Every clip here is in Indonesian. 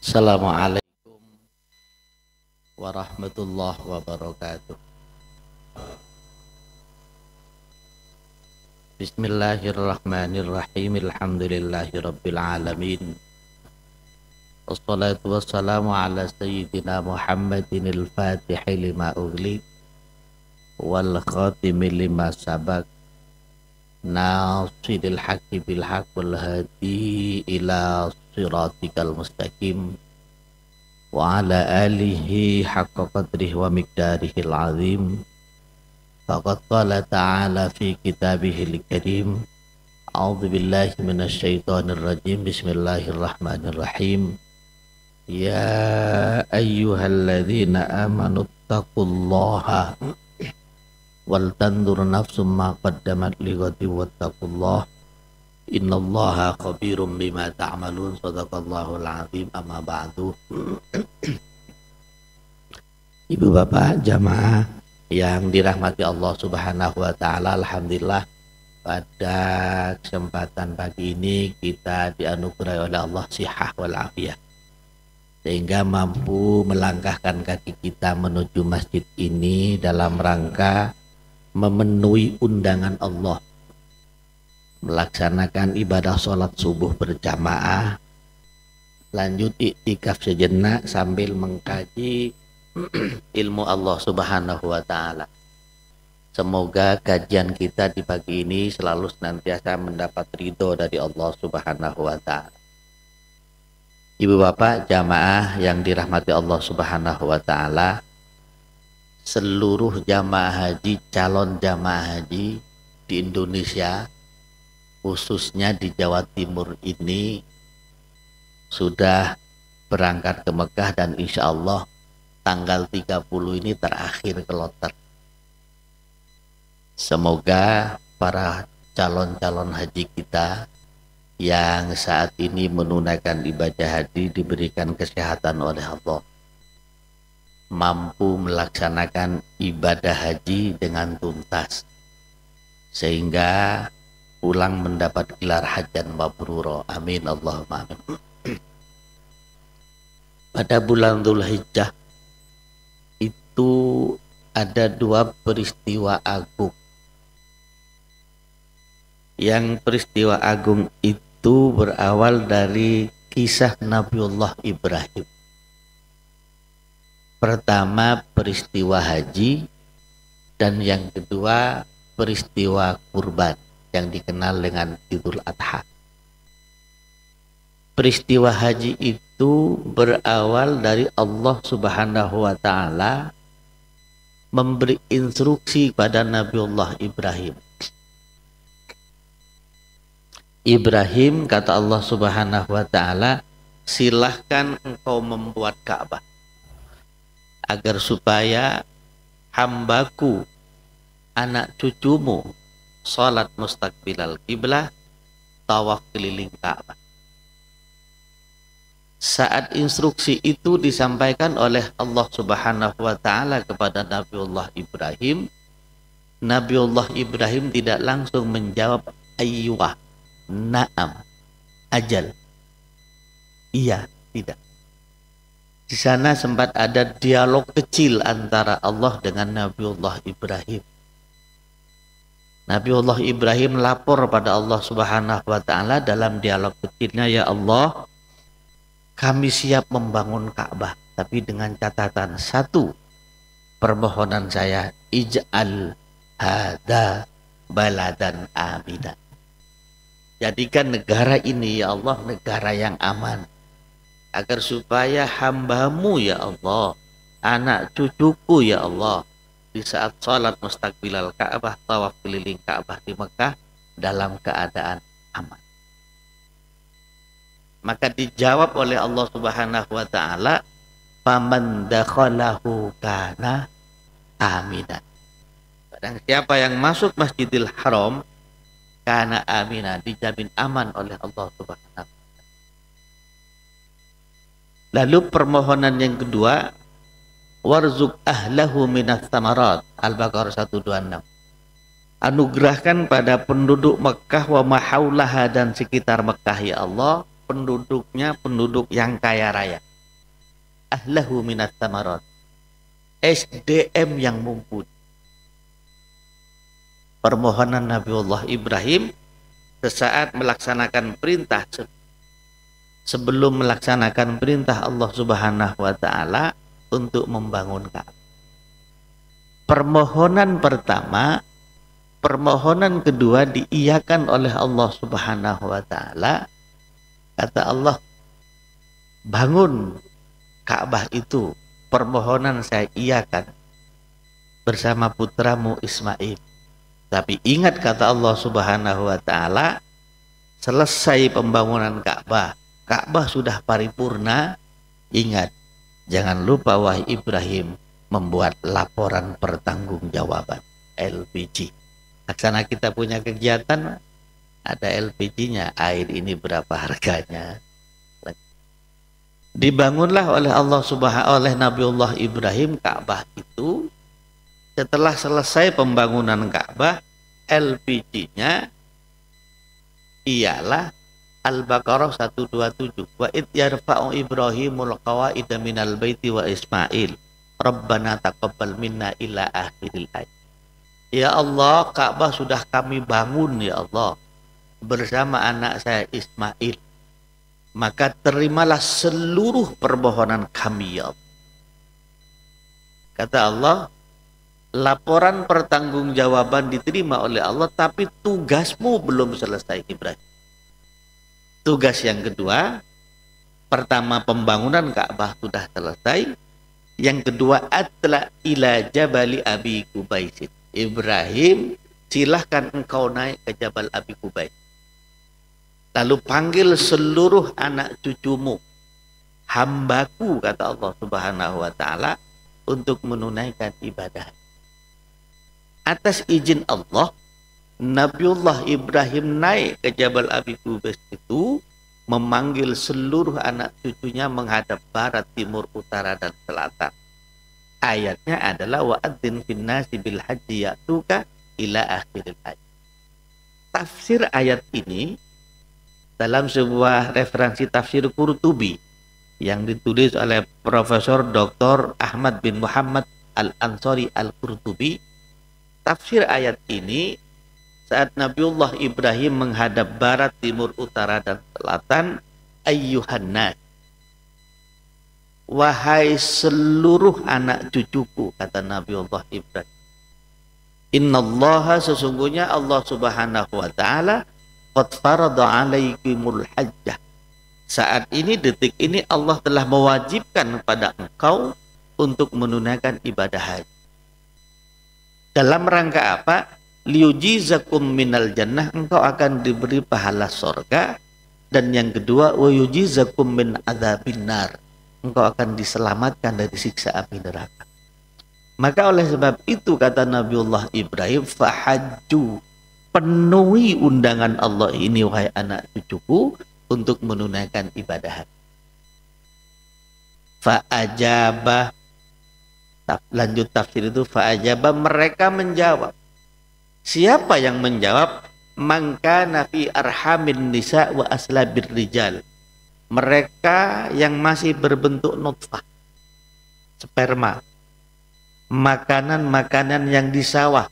Assalamualaikum warahmatullahi wabarakatuh. Bismillahirrahmanirrahim. Alhamdulillahirabbil alamin. Wassalatu wassalamu ala sayyidina Muhammadin al-Fatihi lima ughliq wal khatimi lima sabaq nasiril haqqi bil haqq wal hadi ila siratikal mustaqim wa ala alihi haqqa qadrihi wa miqdarihil azim. Faqad qala ta'ala fi kitabihil karim. A'udzu billahi minasy syaithanir rajim. Bismillahirrahmanirrahim. Ya ayyuhalladzina amanu taqullaha wal tandur nafsum ma qaddamat lighadin wattaqullaha innallaha khabirum bima ta'malun. Shadaqallahul azim. Amma ba'du. Ibu bapak jamaah yang dirahmati Allah subhanahu wa ta'ala, alhamdulillah pada kesempatan pagi ini kita dianugerahi oleh Allah sihah wal afiyah, sehingga mampu melangkahkan kaki kita menuju masjid ini dalam rangka memenuhi undangan Allah, melaksanakan ibadah sholat subuh berjamaah, lanjut iktikaf sejenak sambil mengkaji ilmu Allah subhanahu wa ta'ala. Semoga kajian kita di pagi ini selalu senantiasa mendapat ridho dari Allah subhanahu wa ta'ala. Ibu bapak jamaah yang dirahmati Allah subhanahu wa ta'ala, seluruh jamaah haji, calon jamaah haji di Indonesia, khususnya di Jawa Timur ini, sudah berangkat ke Mekah dan insya Allah tanggal 30 ini terakhir kloter. Semoga para calon-calon haji kita yang saat ini menunaikan ibadah haji diberikan kesehatan oleh Allah, mampu melaksanakan ibadah haji dengan tuntas, sehingga pulang mendapat gelar hajan mabruro. Amin Allahumma amin. Pada bulan Dzulhijjah itu ada dua peristiwa agung. Yang peristiwa agung itu berawal dari kisah Nabiullah Ibrahim. Pertama peristiwa haji, dan yang kedua peristiwa kurban yang dikenal dengan Idul Adha. Peristiwa haji itu berawal dari Allah subhanahu wa ta'ala memberi instruksi pada Nabiullah Ibrahim. Ibrahim, kata Allah subhanahu wa ta'ala, silahkan engkau membuat Ka'bah agar supaya hambaku, anak cucumu, salat mustaqbilal qiblah, tawaf keliling Ka'bah. Saat instruksi itu disampaikan oleh Allah subhanahu wa ta'ala kepada Nabiullah Ibrahim, Nabiullah Ibrahim tidak langsung menjawab ayyuah, na'am, ajal, iya, tidak. Di sana sempat ada dialog kecil antara Allah dengan Nabiullah Ibrahim. Nabiullah Ibrahim lapor pada Allah subhanahu wa ta'ala dalam dialog kecilnya, ya Allah, kami siap membangun Ka'bah, tapi dengan catatan satu, permohonan saya, ij'al hada baladan aminan. Jadikan negara ini ya Allah negara yang aman, agar supaya hambamu ya Allah, anak cucuku ya Allah, di saat sholat mustaqbilal Ka'bah, tawaf keliling Ka'bah di Mekah dalam keadaan aman. Maka dijawab oleh Allah subhanahu wa ta'ala, faman dakhalahu kana aminan. Barang siapa yang masuk Masjidil Haram, kana aminan, dijamin aman oleh Allah subhanahu wa ta'ala. Lalu permohonan yang kedua, warzuq ahlahu minas samarat, Al-Baqarah 126. Anugerahkan pada penduduk Mekah wa mahaulaha dan sekitar Mekah ya Allah, penduduknya penduduk yang kaya raya. ahlahu minat tamarat. SDM yang mumpuni. Permohonan Nabiullah Ibrahim sesaat melaksanakan perintah, sebelum melaksanakan perintah Allah Subhanahu wa taala untuk membangun Ka'bah. Permohonan pertama, permohonan kedua diiyakan oleh Allah Subhanahu wa taala. Kata Allah, bangun Ka'bah itu, permohonan saya iyakan bersama putramu Ismail. Tapi ingat kata Allah Subhanahu wa taala, selesai pembangunan Ka'bah, Ka'bah sudah paripurna, ingat, jangan lupa wahai Ibrahim membuat laporan pertanggungjawaban LPG. Laksana kita punya kegiatan, ada LPG-nya, air ini berapa harganya. Dibangunlah oleh Allah oleh Nabiullah Ibrahim Ka'bah itu. Setelah selesai pembangunan Ka'bah, LPG-nya ialah Al-Baqarah 127. Wa id yarfa'u Ibrahimul qawaida minal baiti wa Ismail. Rabbana taqabbal minna ila akhiril ayat. Ya Allah, Ka'bah sudah kami bangun ya Allah bersama anak saya Ismail. Maka terimalah seluruh permohonan kami ya Allah. Kata Allah, laporan pertanggungjawaban diterima oleh Allah, tapi tugasmu belum selesai Ibrahim. Tugas yang kedua, pertama pembangunan Ka'bah sudah selesai. Yang kedua, atla ila jabali Abi Qubais. Ibrahim, silahkan engkau naik ke Jabal Abi Qubais. Lalu panggil seluruh anak cucumu, hambaku kata Allah Subhanahu wa taala, untuk menunaikan ibadah. Atas izin Allah, Nabiullah Ibrahim naik ke Jabal Abi Qubais itu, memanggil seluruh anak cucunya menghadap barat, timur, utara, dan selatan. Ayatnya adalah wa'adzin finnasi bil haji ya'tuka ila akhiril ayat. Tafsir ayat ini dalam sebuah referensi tafsir Qurtubi yang ditulis oleh Profesor Dr. Ahmad bin Muhammad Al-Ansari Al-Qurtubi. Tafsir ayat ini, saat Nabiullah Ibrahim menghadap barat, timur, utara, dan selatan, ayyuhan nas, wahai seluruh anak cucuku, kata Nabiullah Ibrahim, innallaha, sesungguhnya Allah Subhanahu wa taala, qad farada alaikumul hajjah, saat ini, detik ini Allah telah mewajibkan kepada engkau untuk menunaikan ibadah haji. Dalam rangka apa? Liyujizakum minal jannah, engkau akan diberi pahala surga. Dan yang kedua, wa yujizakum min adzabin nar, engkau akan diselamatkan dari siksa api neraka. Maka oleh sebab itu kata Nabiullah Ibrahim, fahajju, penuhi undangan Allah ini wahai anak cucuku untuk menunaikan ibadah haji. Fa'ajabah, lanjut tafsir itu, fa'ajabah, mereka menjawab. Siapa yang menjawab? Mangka nafi arhamin nisa wa aslabir rijal, mereka yang masih berbentuk nutfah, sperma, makanan-makanan yang di sawah,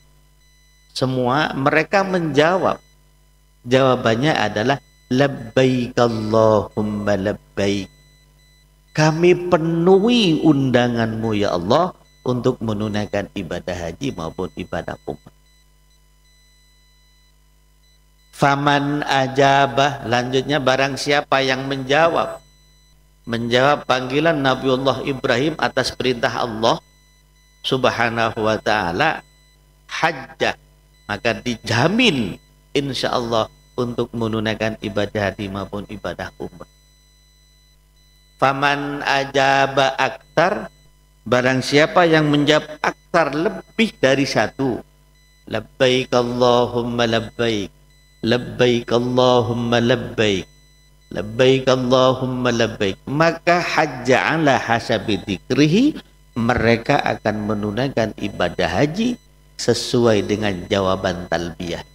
semua mereka menjawab. Jawabannya adalah labbaik Allahumma labbaik, kami penuhi undanganmu ya Allah untuk menunaikan ibadah haji maupun ibadah umrah. Faman ajabah, lanjutnya barang siapa yang menjawab panggilan Nabiullah Ibrahim atas perintah Allah Subhanahu wa taala, hajjah, maka dijamin insya Allah untuk menunaikan ibadah haji maupun ibadah umrah. Faman ajaba aktar, barang siapa yang menjawab aktar, lebih dari satu, labbaik Allahumma labbaik, labbaik Allahumma labbaik, labbaik Allahumma labbaik, maka hajja ala hasabi dzikrihi, mereka akan menunaikan ibadah haji sesuai dengan jawaban talbiyah.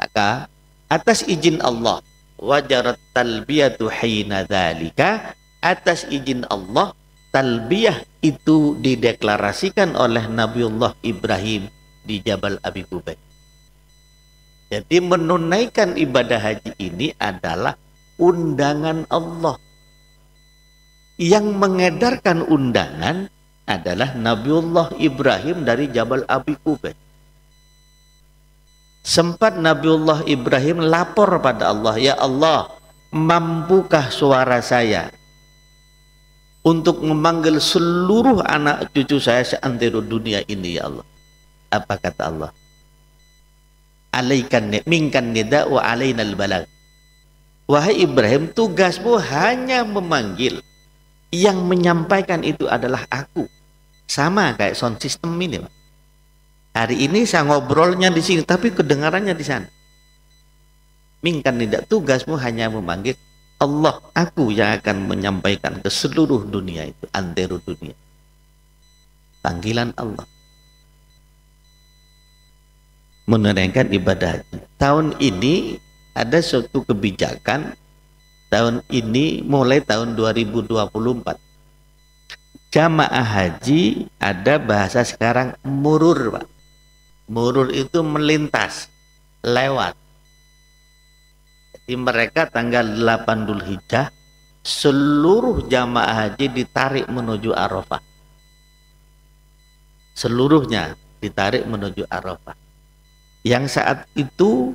Maka atas izin Allah, wajarat talbiyatu hina dzalika, atas izin Allah, talbiyah itu dideklarasikan oleh Nabiullah Ibrahim di Jabal Abi Qubays. Jadi menunaikan ibadah haji ini adalah undangan Allah. Yang mengedarkan undangan adalah Nabiullah Ibrahim dari Jabal Abi Qubays. Sempat Nabiullah Ibrahim lapor pada Allah, ya Allah, mampukah suara saya untuk memanggil seluruh anak cucu saya seantero dunia ini, ya Allah? Apa kata Allah? Alaikan minkan nida wa alainal balag. Wahai Ibrahim, tugasmu hanya memanggil, yang menyampaikan itu adalah aku. Sama kayak sound system ini, Pak. Hari ini saya ngobrolnya di sini, tapi kedengarannya di sana. Minkan nida, tugasmu hanya memanggil Allah, aku yang akan menyampaikan ke seluruh dunia itu, antero dunia. Panggilan Allah. Menunaikan ibadah haji. Tahun ini ada suatu kebijakan, tahun ini mulai tahun 2024. Jamaah haji ada bahasa sekarang murur, Pak. Murur itu melintas, lewat. Jadi mereka tanggal 8 Dzulhijjah seluruh jamaah haji ditarik menuju Arafah. Seluruhnya ditarik menuju Arafah. Yang saat itu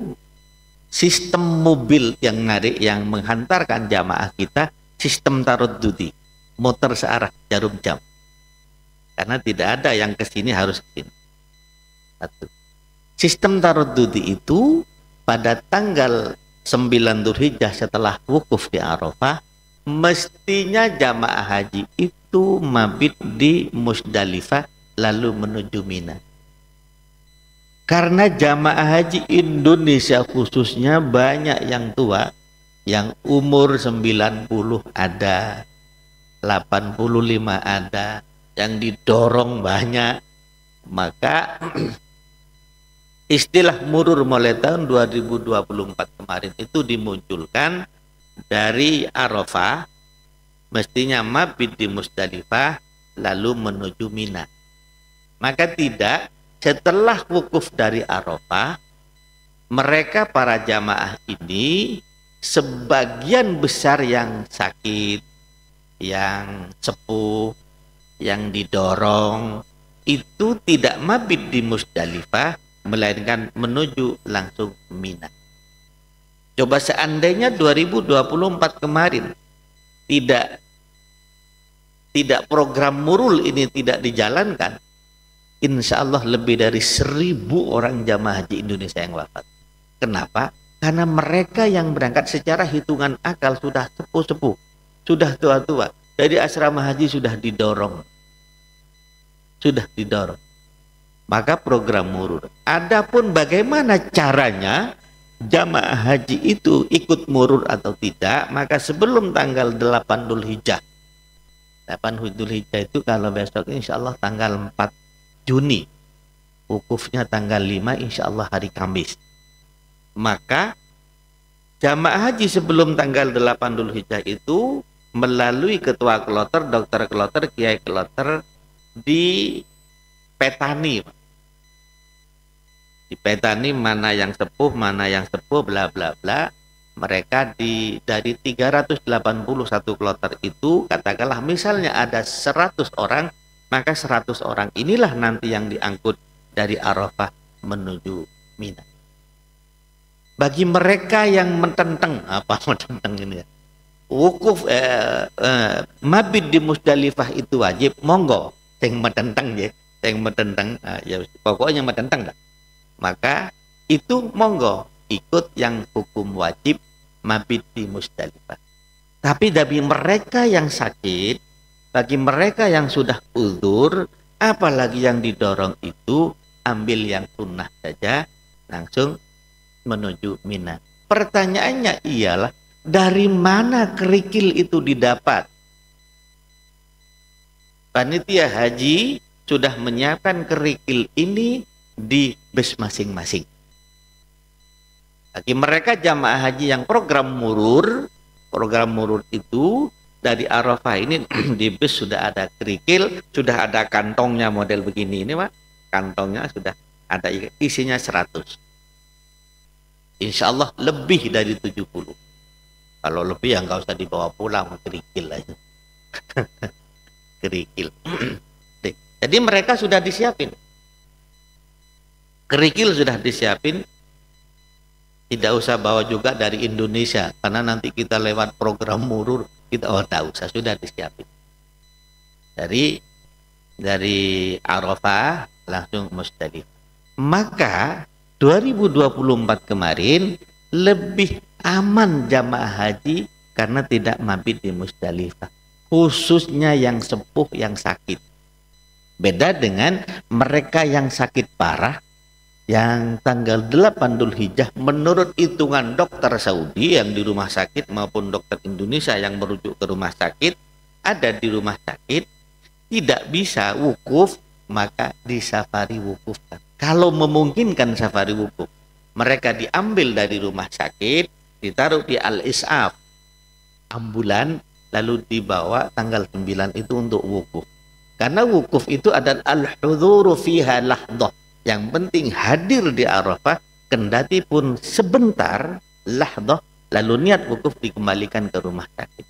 sistem mobil yang narik, yang menghantarkan jamaah kita, sistem taruddudi, motor searah jarum jam. Karena tidak ada yang ke sini harus ke sini. Satu. Sistem taruddudi itu pada tanggal 9 Dzulhijjah setelah wukuf di Arafah, mestinya jamaah haji itu mabit di Musdalifah lalu menuju Mina. Karena jamaah haji Indonesia khususnya banyak yang tua, yang umur 90 ada, 85 ada, yang didorong banyak, maka istilah murur mulai tahun 2024 kemarin itu dimunculkan dari Arafah, mestinya mabit di Musdalifah lalu menuju Mina. Maka tidak, setelah wukuf dari Arafah, mereka para jamaah ini sebagian besar yang sakit, yang sepuh, yang didorong, itu tidak mabit di Musdalifah, melainkan menuju langsung Mina. Coba seandainya 2024 kemarin tidak program murul ini tidak dijalankan, insya Allah lebih dari 1.000 orang jamaah haji Indonesia yang wafat. Kenapa? Karena mereka yang berangkat secara hitungan akal sudah sepuh-sepuh, sudah tua-tua. Jadi asrama haji sudah didorong. Maka program murur. Adapun bagaimana caranya jamaah haji itu ikut murur atau tidak, maka sebelum tanggal 8 Dzulhijjah. 8 Dzulhijjah itu kalau besok insya Allah tanggal 4 Juni, wukufnya tanggal 5 insya Allah hari Kamis. Maka jamaah haji sebelum tanggal 8 Dzulhijjah itu melalui ketua kloter, dokter kloter, kiai kloter di petani. Di petani mana yang sepuh, bla bla bla. Mereka dari 381 kloter itu, katakanlah misalnya ada 100 orang, maka 100 orang inilah nanti yang diangkut dari Arafah menuju Mina. Bagi mereka yang mententeng, apa mententeng ini ya? Wukuf mabit di Musdalifah itu wajib, monggo. Yang mententeng ya, ya pokoknya mententeng dah. Maka itu monggo ikut yang hukum wajib mabit di Musdalifah. Tapi bagi mereka yang sakit, bagi mereka yang sudah uzur, apalagi yang didorong itu, ambil yang sunnah saja, langsung menuju Mina. Pertanyaannya ialah, dari mana kerikil itu didapat? Panitia haji sudah menyiapkan kerikil ini di bus masing-masing. Bagi mereka jamaah haji yang program murur itu dari Arafah ini di bus sudah ada kerikil, sudah ada kantongnya model begini ini Pak. Kantongnya sudah ada isinya 100. Insya Allah lebih dari 70. Kalau lebih ya nggak usah dibawa pulang, kerikil aja. Kerikil. Jadi mereka sudah disiapin. Kerikil sudah disiapin. Tidak usah bawa juga dari Indonesia, karena nanti kita lewat program murur, kita tahu, saya sudah disiapin. Dari Arafah langsung Musdalifah. Maka 2024 kemarin lebih aman jamaah haji karena tidak mabit di Musdalifah, khususnya yang sepuh yang sakit. Beda dengan mereka yang sakit parah, yang tanggal 8 Dzulhijjah menurut hitungan dokter Saudi yang di rumah sakit maupun dokter Indonesia yang merujuk ke rumah sakit, ada di rumah sakit tidak bisa wukuf, maka di safari wukufkan. Kalau memungkinkan safari wukuf, mereka diambil dari rumah sakit, ditaruh di Al-Is'af ambulan, lalu dibawa tanggal 9 itu untuk wukuf. Karena wukuf itu adalah al-hudhuru fiha lahdah. Yang penting hadir di Arafah, kendati pun sebentar, lahdah, lalu niat wukuf dikembalikan ke rumah sakit.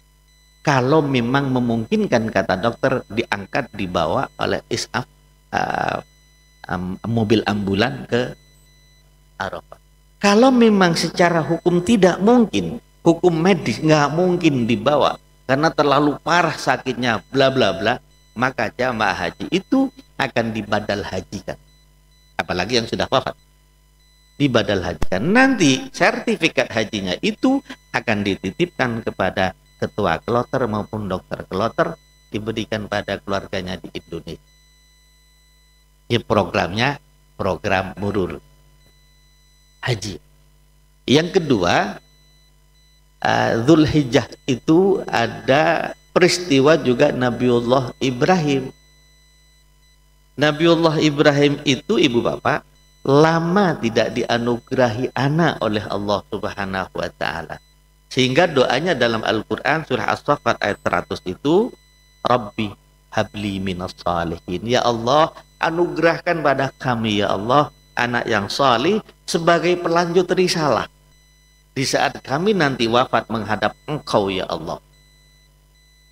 Kalau memang memungkinkan, kata dokter, diangkat, dibawa oleh Is'af, mobil ambulan ke Arafah. Kalau memang secara hukum tidak mungkin, hukum medis nggak mungkin dibawa, karena terlalu parah sakitnya, bla bla bla, maka jamaah haji itu akan dibadal hajikan. Apalagi yang sudah wafat, dibadal hajikan. Nanti sertifikat hajinya itu akan dititipkan kepada ketua kloter maupun dokter kloter, diberikan pada keluarganya di Indonesia. Ini programnya program murur haji. Yang kedua, Dzulhijjah itu ada peristiwa juga Nabiullah Ibrahim. Nabiullah Ibrahim itu, ibu bapak, lama tidak dianugerahi anak oleh Allah Subhanahu wa Ta'ala, sehingga doanya dalam Al-Quran surah As-Saffat ayat 100 itu, Rabbi habli minas salihin, ya Allah anugerahkan pada kami ya Allah anak yang salih sebagai pelanjut risalah di saat kami nanti wafat menghadap Engkau ya Allah.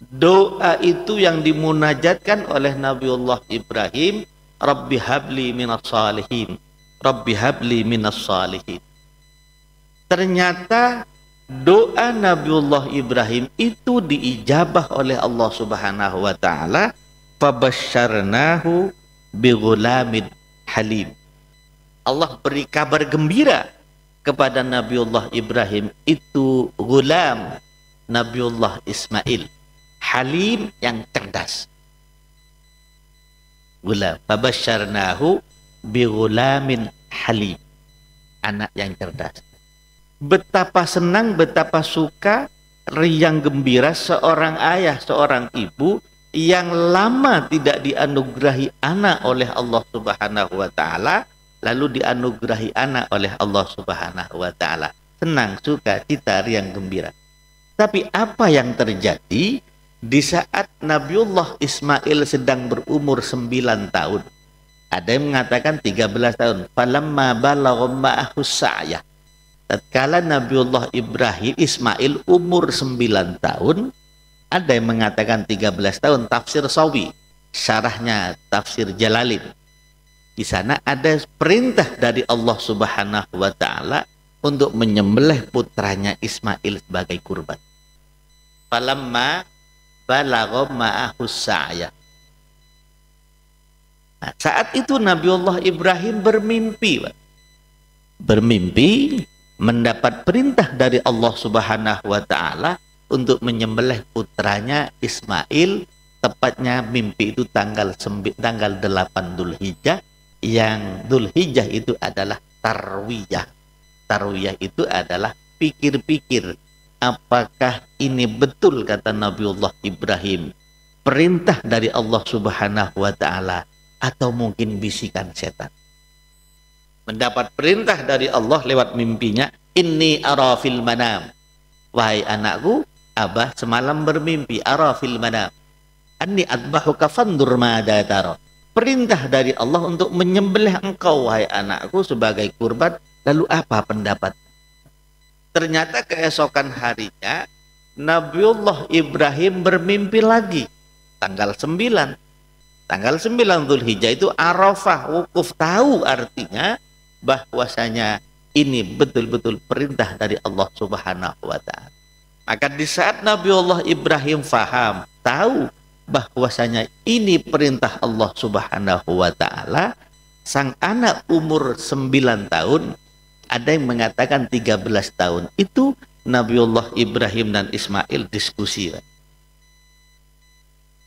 Doa itu yang dimunajatkan oleh Nabiullah Ibrahim, Rabbi habli minas salihin, Rabbi habli minas salihin. Ternyata doa Nabiullah Ibrahim itu diijabah oleh Allah Subhanahu wa Ta'ala, fabasyarnahu bighulamin halim. Allah beri kabar gembira kepada Nabiullah Ibrahim itu gulam Nabiullah Ismail, halim yang cerdas. Gulam, fabasyarnahu bighulamin halim, anak yang cerdas. Betapa senang, betapa suka, riang gembira seorang ayah, seorang ibu yang lama tidak dianugerahi anak oleh Allah Subhanahu wa Ta'ala, lalu dianugerahi anak oleh Allah Subhanahu wa Ta'ala. Senang, suka, cita, riang gembira. Tapi apa yang terjadi di saat Nabiullah Ismail sedang berumur 9 tahun? Ada yang mengatakan 13 tahun. Falamma balagha ma'ahu sa'yah. Tatkala Nabiullah Ibrahim Ismail umur 9 tahun, ada yang mengatakan 13 tahun, tafsir Sawi, syarahnya tafsir Jalalin. Di sana ada perintah dari Allah Subhanahu wa Ta'ala untuk menyembelih putranya Ismail sebagai kurban. Falamma balagha ma'ahu sa'yah. Nah, saat itu Nabiullah Ibrahim bermimpi, mendapat perintah dari Allah Subhanahu wa Ta'ala untuk menyembelih putranya Ismail. Tepatnya mimpi itu tanggal 8 Dzulhijjah, yang Dzulhijjah itu adalah tarwiyah. Tarwiyah itu adalah pikir-pikir, apakah ini betul kata Nabiullah Ibrahim, perintah dari Allah Subhanahu wa Ta'ala, atau mungkin bisikan setan. Mendapat perintah dari Allah lewat mimpinya, inni ara fil manam, wahai anakku, Abah semalam bermimpi ara fil manam anni adbahuka fandur mada tara. Perintah dari Allah untuk menyembelih engkau wahai anakku sebagai kurban, lalu apa pendapat? Ternyata keesokan harinya Nabiullah Ibrahim bermimpi lagi tanggal 9. Tanggal 9 Dzulhijjah itu Arafah, wukuf, tahu artinya bahwasanya ini betul-betul perintah dari Allah Subhanahu wa taala. Maka di saat Nabiullah Ibrahim faham, tahu bahwasanya ini perintah Allah Subhanahu wa taala, sang anak umur 9 tahun, ada yang mengatakan 13 tahun, itu Nabiullah Ibrahim dan Ismail diskusi.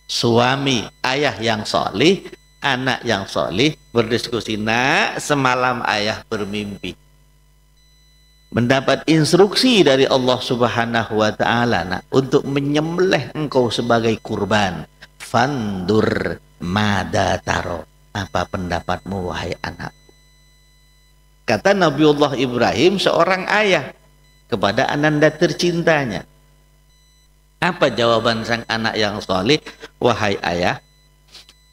Suami, ayah yang solih, anak yang solih berdiskusi. Nak, semalam ayah bermimpi mendapat instruksi dari Allah Subhanahu wa taala, nak, untuk menyembelih engkau sebagai kurban. Fandur mada taro. Apa pendapatmu wahai anak? Kata Nabiullah Ibrahim, seorang ayah kepada ananda tercintanya. Apa jawaban sang anak yang soleh? Wahai ayah,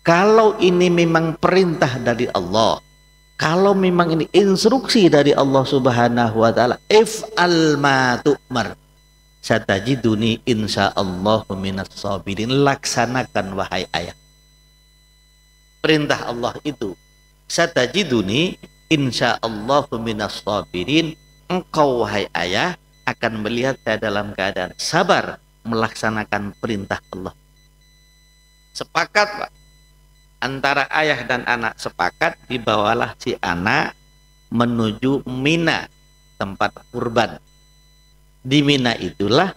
kalau ini memang perintah dari Allah, kalau memang ini instruksi dari Allah Subhanahu wa taala, if'al ma tu'mar satajiduni insyaallahu minas sabirin. Laksanakan wahai ayah. Perintah Allah itu, satajiduni insyaallahu minas sabirin. Engkau wahai ayah akan melihat saya dalam keadaan sabar melaksanakan perintah Allah. Sepakat, Pak. Antara ayah dan anak sepakat, dibawalah si anak menuju Mina, tempat kurban. Di Mina itulah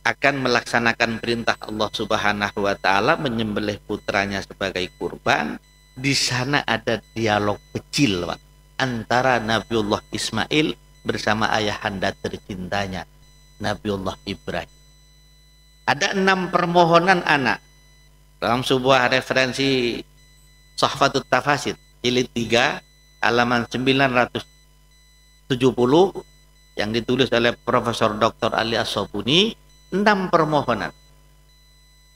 akan melaksanakan perintah Allah Subhanahu wa taala menyembelih putranya sebagai kurban. Di sana ada dialog kecil, Pak, antara Nabiullah Ismail bersama ayahanda tercintanya Nabiullah Ibrahim. Ada 6 permohonan anak dalam sebuah referensi Sahfatut Tafasir jilid 3 halaman 970 yang ditulis oleh Profesor Dr. Ali As-Sobuni. 6 permohonan.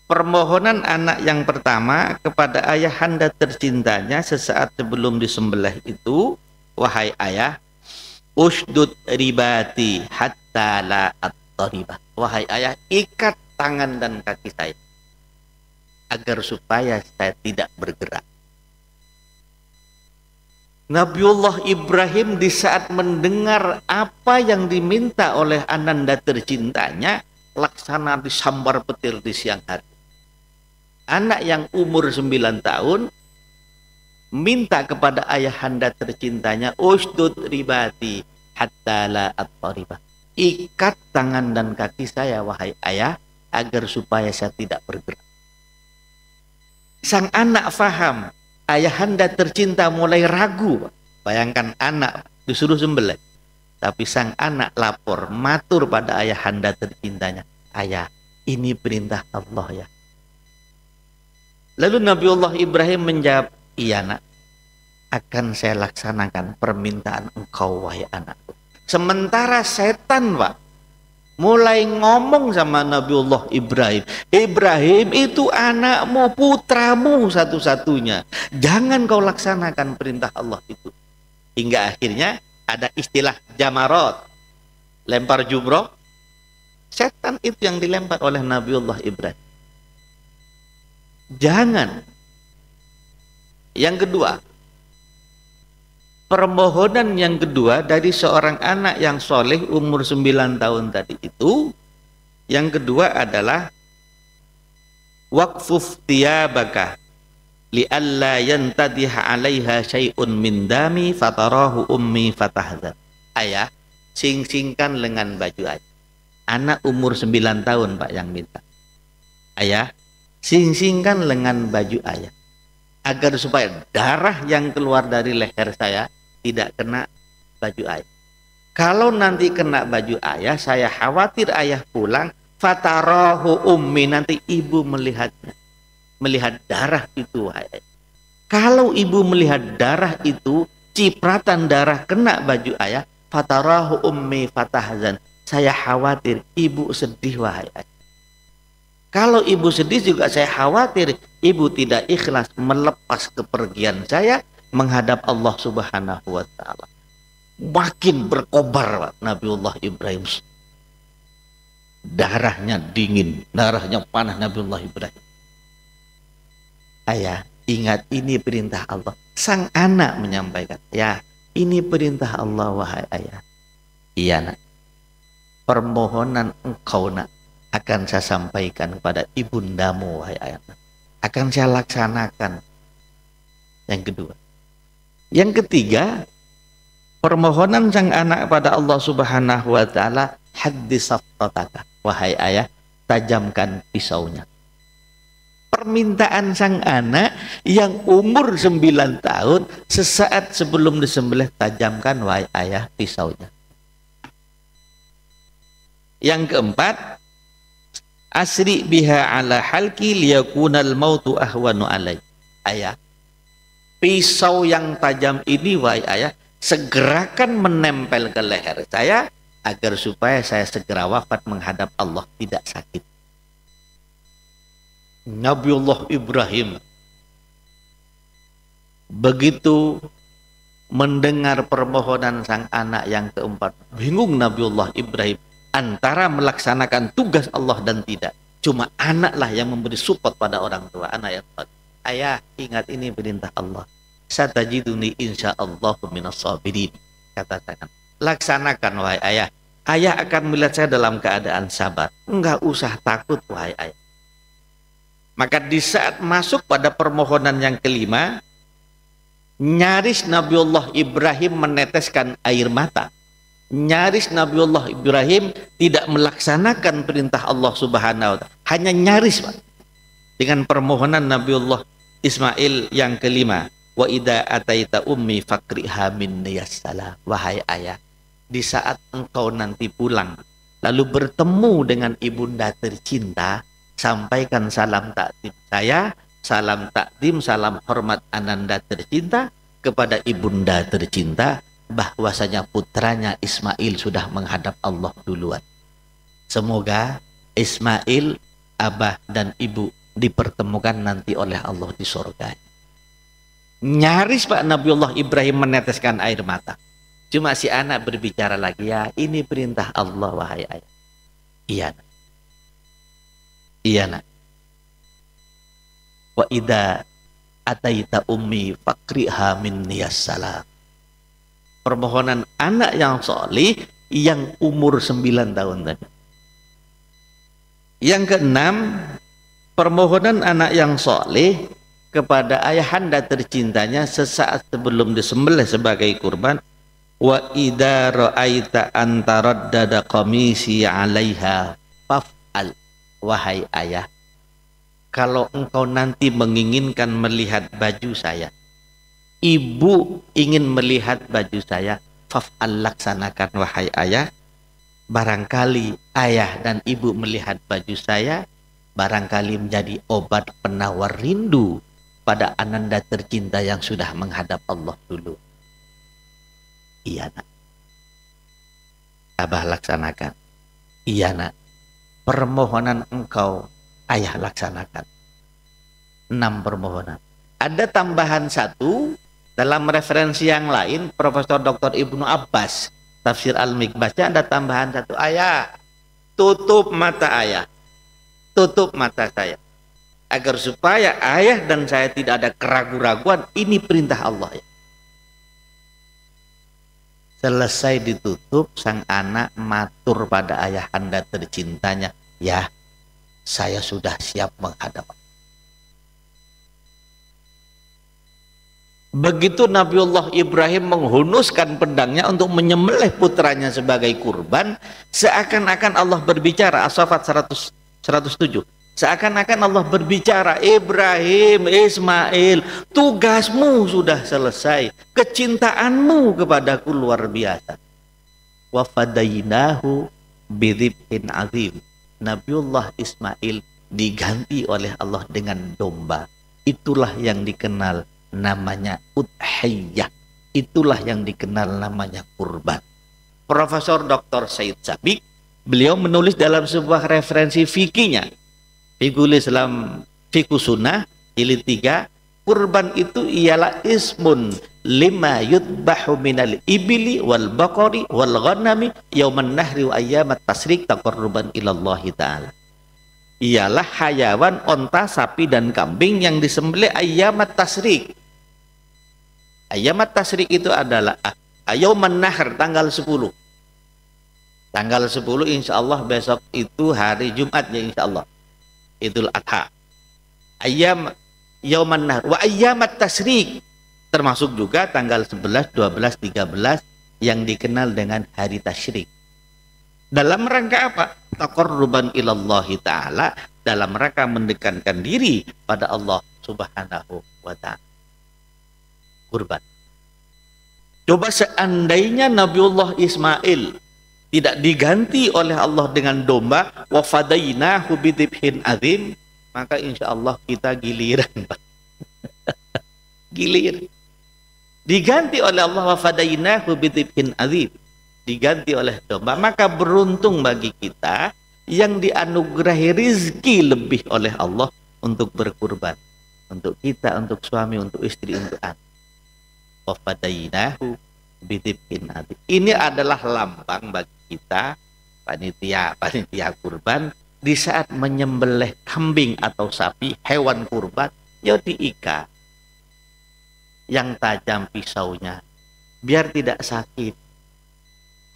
Permohonan anak yang pertama kepada ayahanda tercintanya sesaat sebelum disembelih itu, wahai ayah, usdud ribati hatta la at-taribah. Wahai ayah, ikat tangan dan kaki saya agar supaya saya tidak bergerak. Nabiullah Ibrahim di saat mendengar apa yang diminta oleh ananda tercintanya, laksana disambar petir di siang hari. Anak yang umur 9 tahun minta kepada ayahanda tercintanya, usdud ribati hatta la at-taribah. Ikat tangan dan kaki saya wahai ayah agar supaya saya tidak bergerak. Sang anak faham, ayahanda tercinta mulai ragu. Bayangkan anak disuruh sembelih, tapi sang anak lapor, matur pada ayahanda tercintanya, ayah, ini perintah Allah ya. Lalu Nabiullah Ibrahim menjawab, iya nak, akan saya laksanakan permintaan engkau wahai anakku. Sementara setan, Pak, mulai ngomong sama Nabiullah Ibrahim, Ibrahim itu anakmu, putramu satu-satunya, jangan kau laksanakan perintah Allah itu. Hingga akhirnya ada istilah jamarot, lempar jumroh. Setan itu yang dilempar oleh Nabiullah Ibrahim. Jangan. Yang kedua, permohonan yang kedua dari seorang anak yang soleh umur 9 tahun tadi itu, yang kedua adalah waqfuf tiyabaka li'alla yantadiha 'alaiha syai'un min dami fatarahu ummi fatahzan. Ayah, sing-singkan lengan baju ayah. Anak umur 9 tahun, Pak, yang minta. Ayah, sing-singkan lengan baju ayah agar supaya darah yang keluar dari leher saya tidak kena baju ayah. Kalau nanti kena baju ayah, saya khawatir ayah pulang, fatarahu ummi, nanti ibu melihatnya, melihat darah itu ayah. Kalau ibu melihat darah itu, cipratan darah kena baju ayah, fatarahu ummi fatahzan, saya khawatir ibu sedih wahai ayah. Kalau ibu sedih juga saya khawatir ibu tidak ikhlas melepas kepergian saya menghadap Allah Subhanahu wa taala. Makin berkobar Nabiullah Ibrahim. Darahnya dingin, darahnya panas Nabiullah Ibrahim. Ayah, ingat ini perintah Allah. Sang anak menyampaikan, ya ini perintah Allah wahai ayah. Iya nak, permohonan engkau nak akan saya sampaikan kepada ibundamu wahai ayah. Akan saya laksanakan. Yang kedua. Yang ketiga, permohonan sang anak pada Allah Subhanahu wa taala, haddis safrataka wahai ayah, tajamkan pisaunya. Permintaan sang anak yang umur 9 tahun, sesaat sebelum disembelih, tajamkan wahai ayah pisaunya. Yang keempat, asri biha ala halki liyakunal mautu ahwanu alai. Ayah, pisau yang tajam ini wahai ayah, segerakan menempel ke leher saya agar supaya saya segera wafat menghadap Allah tidak sakit. Nabiullah Ibrahim begitu mendengar permohonan sang anak yang keempat, bingung Nabiullah Ibrahim antara melaksanakan tugas Allah dan tidak. Cuma anaklah yang memberi support pada orang tua. Anak yang kuat, ayah ingat ini perintah Allah, satajiduni insyaallah minas sabirin. Katakan, laksanakan wahai ayah. Ayah akan melihat saya dalam keadaan sabar. Enggak usah takut wahai ayah. Maka di saat masuk pada permohonan yang kelima, nyaris Nabiullah Ibrahim meneteskan air mata. Nyaris Nabiullah Ibrahim tidak melaksanakan perintah Allah Subhanahu wa taala. Hanya nyaris, Pak. Dengan permohonan Nabiullah Ismail yang kelima, wa idza ataita ummi fakriha minni yassalam. Wahai ayah, di saat engkau nanti pulang lalu bertemu dengan ibunda tercinta, sampaikan salam takdim saya, salam takdim, salam hormat ananda tercinta kepada ibunda tercinta, bahwasanya putranya Ismail sudah menghadap Allah duluan. Semoga Ismail, abah dan ibu dipertemukan nanti oleh Allah di surga. Nyaris Pak Nabiullah Ibrahim meneteskan air mata. Cuma si anak berbicara lagi, ya ini perintah Allah wahai ayah. Iya nak. Iya nak. Wa idza ataita ummi fakriha minni assalam. Permohonan anak yang solih yang umur 9 tahun tadi. Yang keenam, permohonan anak yang solih kepada ayahanda tercintanya sesaat sebelum disembelih sebagai kurban. Wa idza ra'aita an taraddada qamisi 'alaiha faf'al. Wahai ayah, kalau engkau nanti menginginkan melihat baju saya, ibu ingin melihat baju saya, faf'al, laksanakan wahai ayah. Barangkali ayah dan ibu melihat baju saya, barangkali menjadi obat penawar rindu pada ananda tercinta yang sudah menghadap Allah dulu. Iya nak. Abah laksanakan. Iya nak. Permohonan engkau ayah laksanakan. 6 permohonan. Ada tambahan 1 dalam referensi yang lain, Profesor Dr. Ibnu Abbas Tafsir Al-Mikbasnya ada tambahan 1. Ayah, tutup mata ayah, tutup mata saya, agar supaya ayah dan saya tidak ada keraguan-raguan. Ini perintah Allah ya. Selesai ditutup, sang anak matur pada ayahanda tercintanya, ya saya sudah siap menghadap. Begitu Nabiullah Ibrahim menghunuskan pedangnya untuk menyembelih putranya sebagai kurban, seakan-akan Allah berbicara, As-Saffat 107, seakan-akan Allah berbicara, Ibrahim, Ismail, tugasmu sudah selesai, kecintaanmu kepadaku luar biasa. Wa fadainahu bidzibhin azim. Nabiullah Ismail diganti oleh Allah dengan domba. Itulah yang dikenal namanya udhiyah. Itulah yang dikenal namanya kurban. Profesor Dr. Said Sabiq Beliau menulis dalam sebuah referensi fikihnya, Fiqhul Islam Fiqh Sunnah jilid 3, kurban itu ialah ismun lima yudbahu minal ibili wal baqari wal ghanami yauman nahri wa ayyamat tasrik taqarruban ilallahi ta'ala. Ialah hayawan, onta, sapi dan kambing yang disembelih ayyamat tasrik. Ayyamat tasrik itu adalah yauman nahr, tanggal 10. Tanggal 10 insya Allah besok itu hari Jumatnya insya Allah, Idul Adha. Ayyam yauman nahr wa ayyamat tasrik, termasuk juga tanggal 11, 12, 13 yang dikenal dengan hari tasyrik. Dalam rangka apa? Taqarruban ilallahi ta'ala, dalam rangka mendekatkan diri pada Allah subhanahu wa ta'ala. Kurban. Coba seandainya Nabiullah Ismail tidak diganti oleh Allah dengan domba, wa fadainahu bidibhin azim, maka insya Allah kita giliran, Pak. Gilir. Diganti oleh Allah, wa fadainahu bidibhin azim, diganti oleh domba, maka beruntung bagi kita yang dianugerahi rizki lebih oleh Allah untuk berkurban, untuk kita, untuk suami, untuk istri, untuk anak. Wa fadainahu bidibhin azim. Ini adalah lambang bagi kita, panitia kurban, di saat menyembelih kambing atau sapi, hewan kurban, ya diikat yang tajam pisaunya biar tidak sakit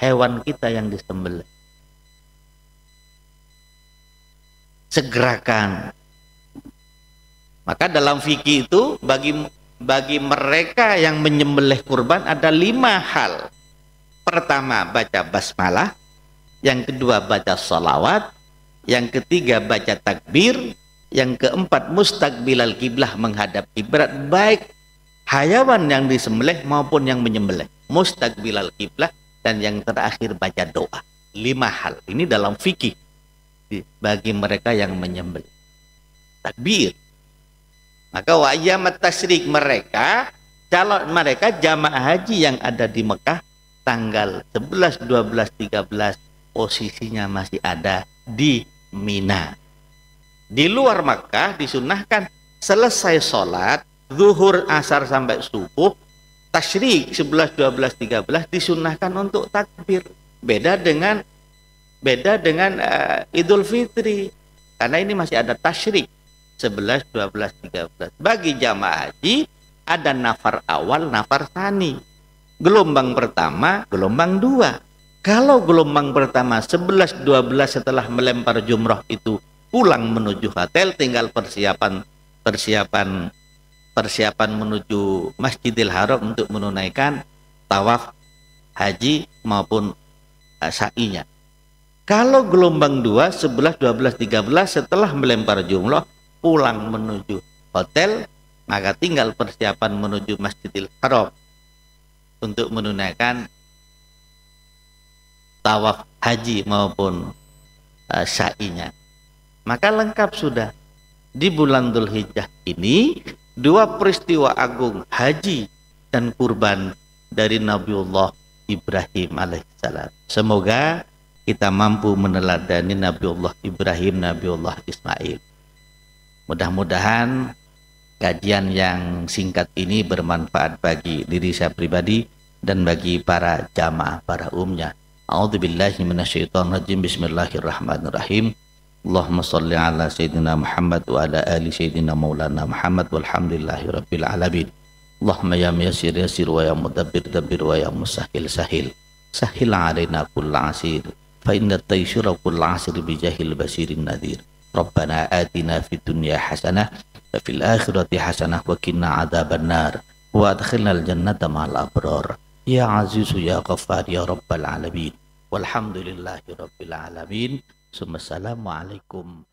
hewan kita yang disembelih. Segerakan. Maka dalam fikih itu bagi mereka yang menyembelih kurban ada 5 hal. Pertama, baca basmalah. Yang kedua, baca sholawat. Yang ketiga, baca takbir. Yang keempat, mustaqbilal kiblah, menghadap kiblat, baik hayawan yang disembelih maupun yang menyembelih. Mustaqbilal kiblah. Dan yang terakhir, baca doa. 5 hal ini dalam fikih bagi mereka yang menyembelih. Takbir. Maka wa ayyamat tasyrik, mereka calon mereka jamaah haji yang ada di Mekah tanggal 11, 12, 13 posisinya masih ada di Mina. Di luar Mekah disunahkan selesai sholat zuhur, asar sampai subuh, tasyrik 11, 12, 13 disunahkan untuk takbir. Beda dengan Idul Fitri, karena ini masih ada tasyrik 11, 12, 13. Bagi jamaah haji ada nafar awal, nafar tsani. Gelombang pertama, gelombang 2. Kalau gelombang pertama 11, 12 setelah melempar jumrah itu pulang menuju hotel, tinggal persiapan menuju Masjidil Haram untuk menunaikan tawaf haji maupun sa'inya. Kalau gelombang 2, 11, 12, 13 setelah melempar jumrah pulang menuju hotel, maka tinggal persiapan menuju Masjidil Haram untuk menunaikan tawaf haji maupun sa'inya. Maka lengkap sudah. Di bulan Dzulhijjah ini 2 peristiwa agung, haji dan kurban dari Nabiullah Ibrahim alaihissalam. Semoga kita mampu meneladani Nabiullah Ibrahim, Nabiullah Ismail. Mudah-mudahan kajian yang singkat ini bermanfaat bagi diri saya pribadi dan bagi para jamaah, para umumnya. A'udzubillahi minasyaitonirrajim. Bismillahirrahmanirrahim. Allahumma sholli ala sayyidina Muhammad wa ala ali sayyidina maulana Muhammad walhamdulillahi rabbil alamin. Allahumma ya muyassir yassir wa ya mudabbir dabbir wa ya musahhil sahil. Sahil alaina kulla asir. Fa inna taysira kulla asir bijahil basirin nadir. Rabbana atina fid dunya hasanah wa fil akhirati hasanah wa qina adzabannar wa adkhilnal jannata ma'al abrar. Ya azizu ya ghaffar ya rabbal alamin. Walhamdulillahi rabbil alamin. Assalamualaikum